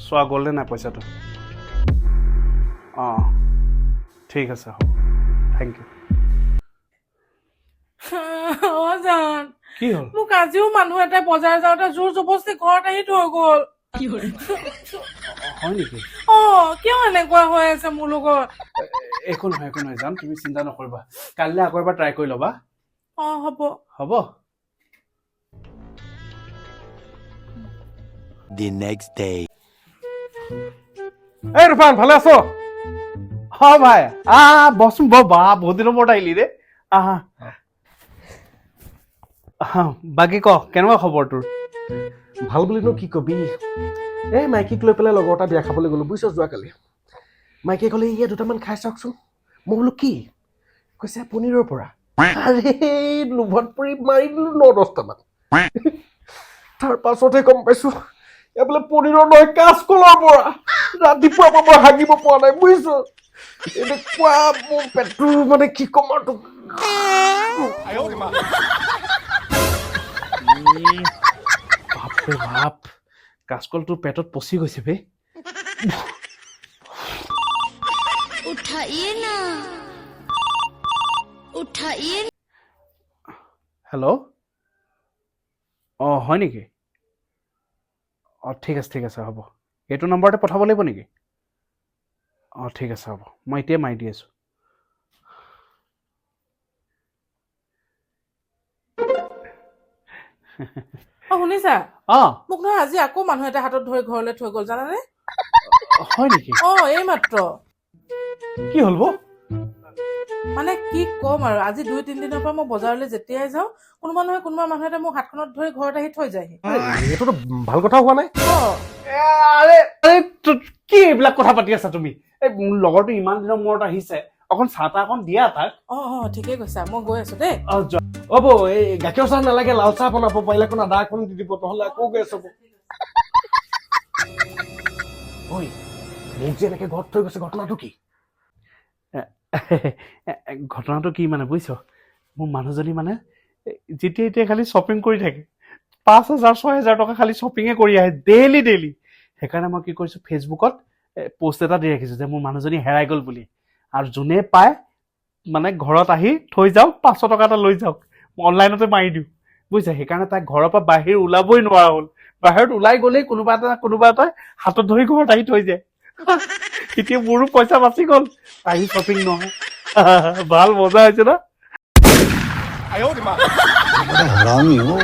চোৱা গ'লনে নাই পইচাটো অঁ ঠিক আছে হ'ব থেংক ইউ জান কি হ'ল মোক আজিও মানুহ এটা বজাৰ যাওঁতে জোৰ জবস্তি ঘৰত আহি থৈ গ'ল হয় নেকি কিয় এনেকুৱা হৈ আছে মোৰ লগত একো নহয় জান তুমি চিন্তা নকৰিবা কাইলৈ আকৌ এবাৰ ট্ৰাই কৰি ল'বা হ'ব হ'ব The next day. এই ৰূপান ভালে আছ ভাই বচোন বহুত দিনৰ মূৰত আহিলি ৰে বাকী ক কেনেকুৱা খবৰ তোৰ ভাল বুলিনো কি কবি এই মাইকীক লৈ পেলাই লগৰ এটা বিয়া খাবলৈ গ'লো বুজিছ যোৱাকালি মাইকীয়ে ক'লে ইয়া দুটামান খাই চাওকচোন মই বোলো কি কৈছে পনীৰৰ পৰা আৰে লোভত পৰি মাৰি দিলো 9-10টামান তাৰ পাছতহে গম পাইছো এ বোলে পনীৰৰ নহয় কাঁচকলৰ পৰা ৰাতিপুৱাৰ পৰা মই হাগিব পৰা নাই বুজিছ এনেকুৱা মোৰ পেটটো মানে কি ক'ম আৰু তোক বাপৰে বাপ কাচকলটো পেটত পচি গৈছে বে उठाइए ना उठाइए হেল্ল' হয় নেকি ঠিক আছে হ'ব এইটো নম্বৰতে পঠাব লাগিব নেকি ঠিক আছে হ'ব মই এতিয়া মাৰি দি আছোঁ শুনিছা অঁ মোক নহয় আজি আকৌ মানুহ এটা হাতত ধৰি ঘৰলৈ থৈ গ'ল জানানে হয় নেকি এই মাত্ৰ কি হ'ল বৌ মানে কি ক'ম আৰু আজি 2-3 দিনৰ পৰা মই বজাৰলৈ যেতিয়াই যাওঁ কোনোবা মানুহ এটা মোক হাতখনত ধৰি ঘৰত আহি থৈ যায়হি এইটোতো ভাল কথা হোৱা নাই কি এইবিলাক কথা পাতি আছা তুমি এই মোৰ লগৰটো ইমান দিনৰ মূৰত আহিছে অকণ চাহ তাহ অকণ দিয়া তাক ঠিকেই কৈছা মই গৈ আছো দেই হ'ব এই গাখীৰ চাহ নালাগে লাল চাহ বনাব পাৰিলে অকণ আদা অকণ দি দিব নহ'লে আকৌ গেছ হ'ব ঐ মোক যে এনেকে ঘৰত থৈ গৈছে ঘটনাটো কি ঘটনাটো কি মানে বুজিছ মোৰ মানুহজনী মানে যেতিয়া এতিয়া খালি শ্বপিং কৰি থাকে 5,000-6,000 টকা খালি শ্বপিঙে কৰি আহে ডেইলি সেইকাৰণে মই কি কৰিছোঁ ফেচবুকত পোষ্ট এটা দি ৰাখিছোঁ যে মোৰ মানুহজনী হেৰাই গ'ল বুলি আৰু যোনে পায় মানে ঘৰত আহি থৈ যাওক 500 টকা এটা লৈ যাওক মই অনলাইনতে মাৰি দিওঁ বুজিছা সেইকাৰণে তাই ঘৰৰ পৰা বাহিৰ ওলাবই নোৱাৰা হ'ল বাহিৰত ওলাই গ'লেই কোনোবা এটা হাতত ধৰি ঘৰত আহি থৈ যায় এতিয়া মোৰো পইচা বাচি গ'ল আহি শ্বপিং নহয় ভাল মজা হৈছে না हरामी हो